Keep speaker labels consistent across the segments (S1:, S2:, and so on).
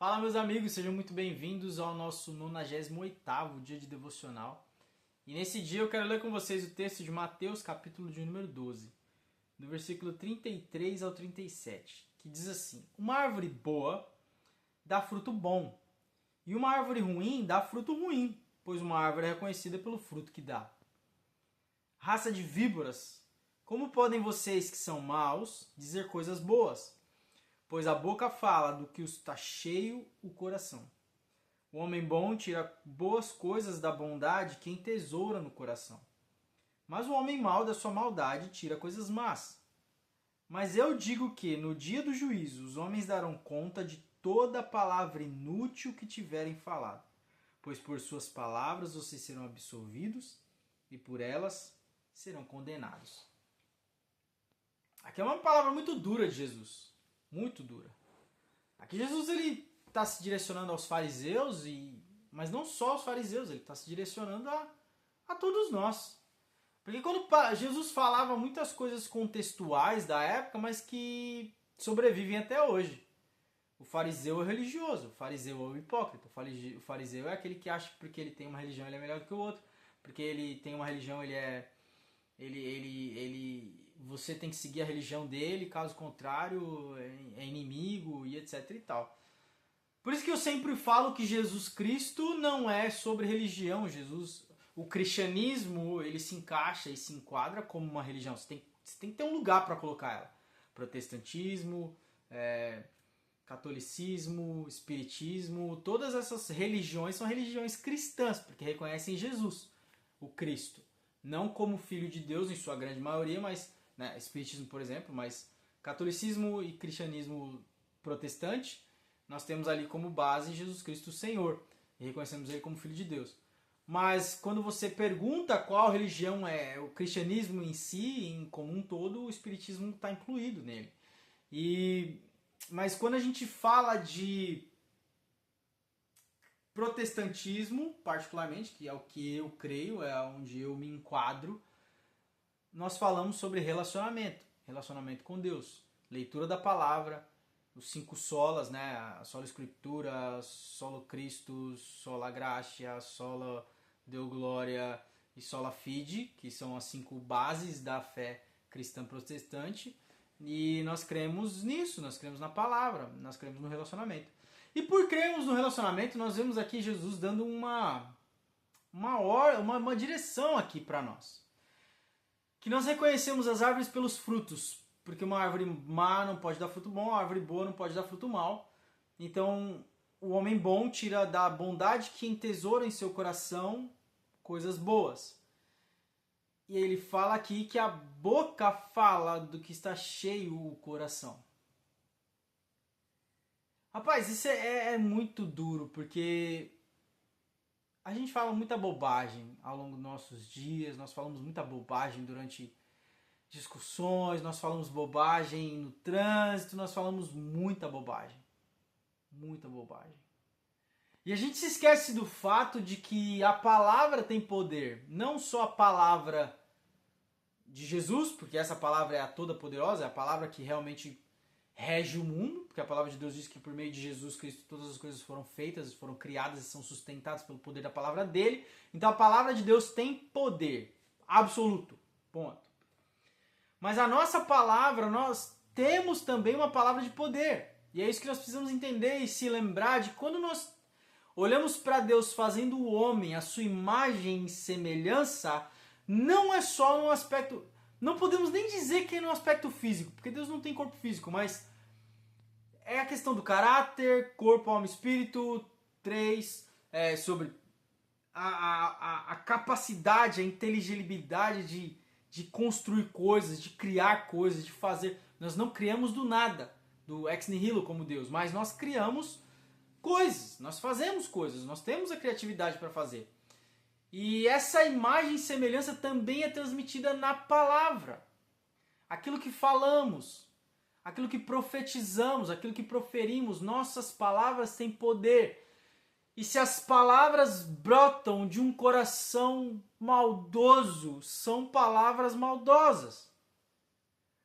S1: Fala, meus amigos, sejam muito bem-vindos ao nosso 98º dia de devocional. E nesse dia eu quero ler com vocês o texto de Mateus, capítulo de número 12, do versículo 33 ao 37, que diz assim: Uma árvore boa dá fruto bom, e uma árvore ruim dá fruto ruim, pois uma árvore é reconhecida pelo fruto que dá. Raça de víboras, como podem vocês que são maus dizer coisas boas? Pois a boca fala do que está cheio o coração. O homem bom tira boas coisas da bondade que entesoura no coração. Mas o homem mau da sua maldade tira coisas más. Mas eu digo que no dia do juízo os homens darão conta de toda palavra inútil que tiverem falado. Pois por suas palavras vocês serão absolvidos e por elas serão condenados. Aqui é uma palavra muito dura de Jesus. Muito dura. Aqui Jesus ele está se direcionando aos fariseus, mas não só aos fariseus, ele está se direcionando a todos nós. Porque quando Jesus falava muitas coisas contextuais da época, mas que sobrevivem até hoje. O fariseu é religioso, o fariseu é o hipócrita, o fariseu é aquele que acha que porque ele tem uma religião ele é melhor do que o outro, porque ele tem uma religião você tem que seguir a religião dele, caso contrário é inimigo e etc e tal. Por isso que eu sempre falo que Jesus Cristo não é sobre religião. O cristianismo ele se encaixa e se enquadra como uma religião. Você tem que ter um lugar para colocar ela. Protestantismo, catolicismo, espiritismo, todas essas religiões são religiões cristãs, porque reconhecem Jesus, o Cristo. Não como Filho de Deus em sua grande maioria, mas espiritismo, por exemplo, mas catolicismo e cristianismo protestante, nós temos ali como base Jesus Cristo Senhor, e reconhecemos ele como Filho de Deus. Mas quando você pergunta qual religião é o cristianismo em si, em como um todo, o espiritismo está incluído nele. Mas quando a gente fala de protestantismo, particularmente, que é o que eu creio, é onde eu me enquadro, nós falamos sobre relacionamento com Deus, leitura da palavra, os 5 solas, a sola escritura, solo Christus, sola gratia, sola Deo gloria e sola fide, que são as 5 bases da fé cristã protestante, e nós cremos nisso, nós cremos na palavra, nós cremos no relacionamento. E por crermos no relacionamento, nós vemos aqui Jesus dando uma direção aqui para nós. Que nós reconhecemos as árvores pelos frutos, porque uma árvore má não pode dar fruto bom, uma árvore boa não pode dar fruto mal. Então, o homem bom tira da bondade que entesoura em seu coração coisas boas. E ele fala aqui que a boca fala do que está cheio o coração. Rapaz, isso é muito duro, porque a gente fala muita bobagem ao longo dos nossos dias, nós falamos muita bobagem durante discussões, nós falamos bobagem no trânsito, nós falamos muita bobagem. Muita bobagem. E a gente se esquece do fato de que a palavra tem poder. Não só a palavra de Jesus, porque essa palavra é a toda poderosa, é a palavra que realmente rege o mundo, porque a palavra de Deus diz que por meio de Jesus Cristo todas as coisas foram feitas, foram criadas e são sustentadas pelo poder da palavra dele. Então a palavra de Deus tem poder absoluto. Ponto. Mas a nossa palavra, nós temos também uma palavra de poder. E é isso que nós precisamos entender e se lembrar de quando nós olhamos para Deus fazendo o homem, a sua imagem e semelhança, não é só no aspecto... Não podemos nem dizer que é no aspecto físico, porque Deus não tem corpo físico, mas é a questão do caráter, corpo, alma e espírito. 3, sobre a capacidade, a inteligibilidade de construir coisas, de criar coisas, de fazer. Nós não criamos do nada, do ex nihilo como Deus, mas nós criamos coisas, nós fazemos coisas, nós temos a criatividade para fazer. E essa imagem e semelhança também é transmitida na palavra. Aquilo que falamos, aquilo que profetizamos, aquilo que proferimos, nossas palavras têm poder. E se as palavras brotam de um coração maldoso, são palavras maldosas.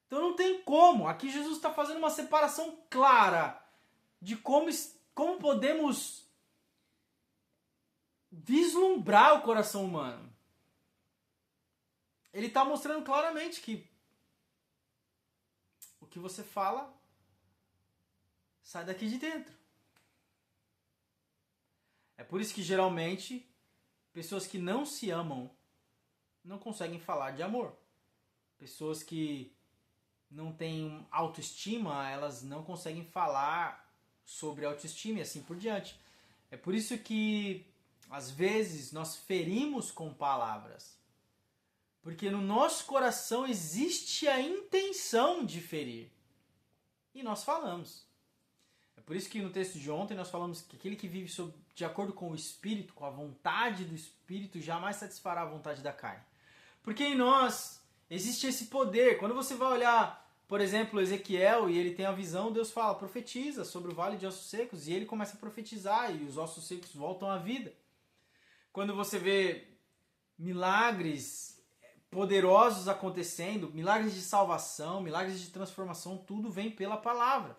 S1: Então não tem como. Aqui Jesus está fazendo uma separação clara de como como podemos vislumbrar o coração humano? Ele está mostrando claramente que o que você fala sai daqui de dentro. É por isso que geralmente pessoas que não se amam não conseguem falar de amor. Pessoas que não têm autoestima, elas não conseguem falar sobre autoestima e assim por diante. É por isso que às vezes nós ferimos com palavras. Porque no nosso coração existe a intenção de ferir. E nós falamos. É por isso que no texto de ontem nós falamos que aquele que vive de acordo com o Espírito, com a vontade do Espírito, jamais satisfará a vontade da carne. Porque em nós existe esse poder. Quando você vai olhar, por exemplo, Ezequiel, e ele tem a visão, Deus fala, profetiza sobre o vale de ossos secos, e ele começa a profetizar, e os ossos secos voltam à vida. Quando você vê milagres poderosos acontecendo, milagres de salvação, milagres de transformação, tudo vem pela palavra,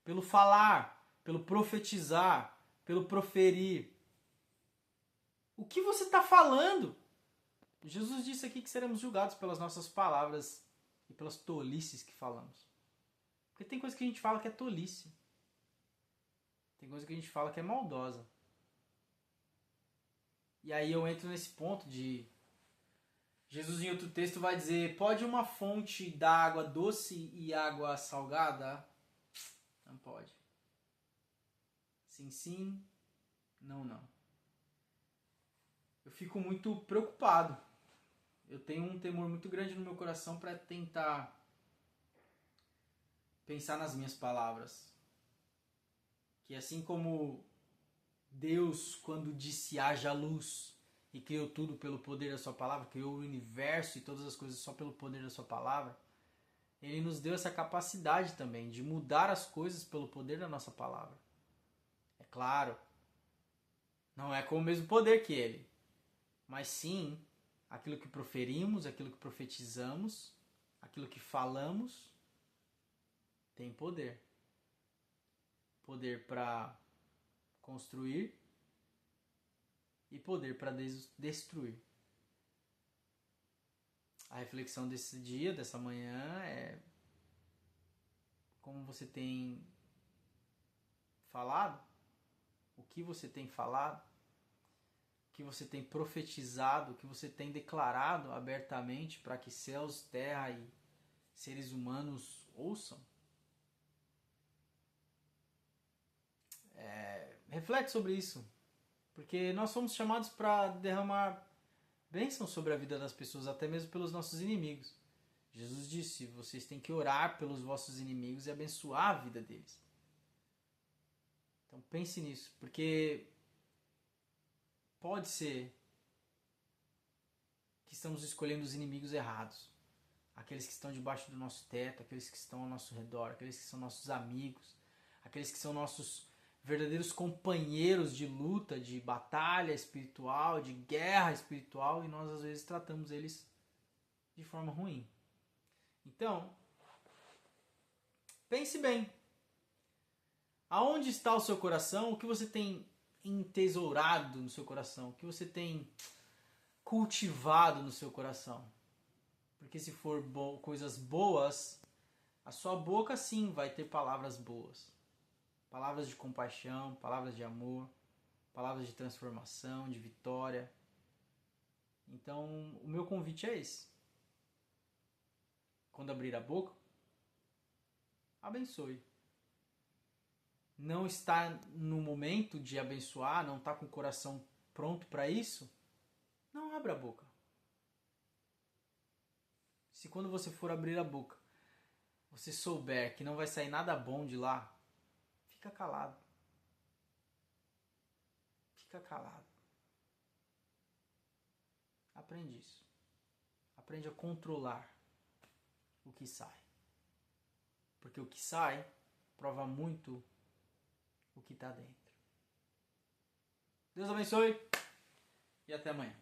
S1: pelo falar, pelo profetizar, pelo proferir. O que você está falando? Jesus disse aqui que seremos julgados pelas nossas palavras e pelas tolices que falamos. Porque tem coisa que a gente fala que é tolice. Tem coisa que a gente fala que é maldosa. E aí eu entro nesse ponto de... Jesus em outro texto vai dizer, pode uma fonte dar água doce e água salgada? Não pode. Sim, sim. Não, não. Eu fico muito preocupado. Eu tenho um temor muito grande no meu coração para tentar pensar nas minhas palavras. Que assim como Deus, quando disse haja luz e criou tudo pelo poder da sua palavra, criou o universo e todas as coisas só pelo poder da sua palavra, Ele nos deu essa capacidade também de mudar as coisas pelo poder da nossa palavra. É claro, não é com o mesmo poder que Ele, mas sim aquilo que proferimos, aquilo que profetizamos, aquilo que falamos, tem poder. Poder para construir e poder para destruir. A reflexão desse dia, dessa manhã, é como você tem falado, o que você tem falado, o que você tem profetizado, o que você tem declarado abertamente para que céus, terra e seres humanos ouçam. Reflete sobre isso, porque nós somos chamados para derramar bênção sobre a vida das pessoas, até mesmo pelos nossos inimigos. Jesus disse, vocês têm que orar pelos vossos inimigos e abençoar a vida deles. Então pense nisso, porque pode ser que estamos escolhendo os inimigos errados. Aqueles que estão debaixo do nosso teto, aqueles que estão ao nosso redor, aqueles que são nossos amigos, aqueles que são nossos verdadeiros companheiros de luta, de batalha espiritual, de guerra espiritual, e nós às vezes tratamos eles de forma ruim. Então, pense bem. Aonde está o seu coração? O que você tem entesourado no seu coração? O que você tem cultivado no seu coração? Porque se for coisas boas, a sua boca sim vai ter palavras boas. Palavras de compaixão, palavras de amor, palavras de transformação, de vitória. Então, o meu convite é esse. Quando abrir a boca, abençoe. Não está no momento de abençoar, não está com o coração pronto para isso? Não abra a boca. Se quando você for abrir a boca, você souber que não vai sair nada bom de lá, fica calado. Fica calado. Aprende isso. Aprende a controlar o que sai. Porque o que sai prova muito o que está dentro. Deus abençoe e até amanhã.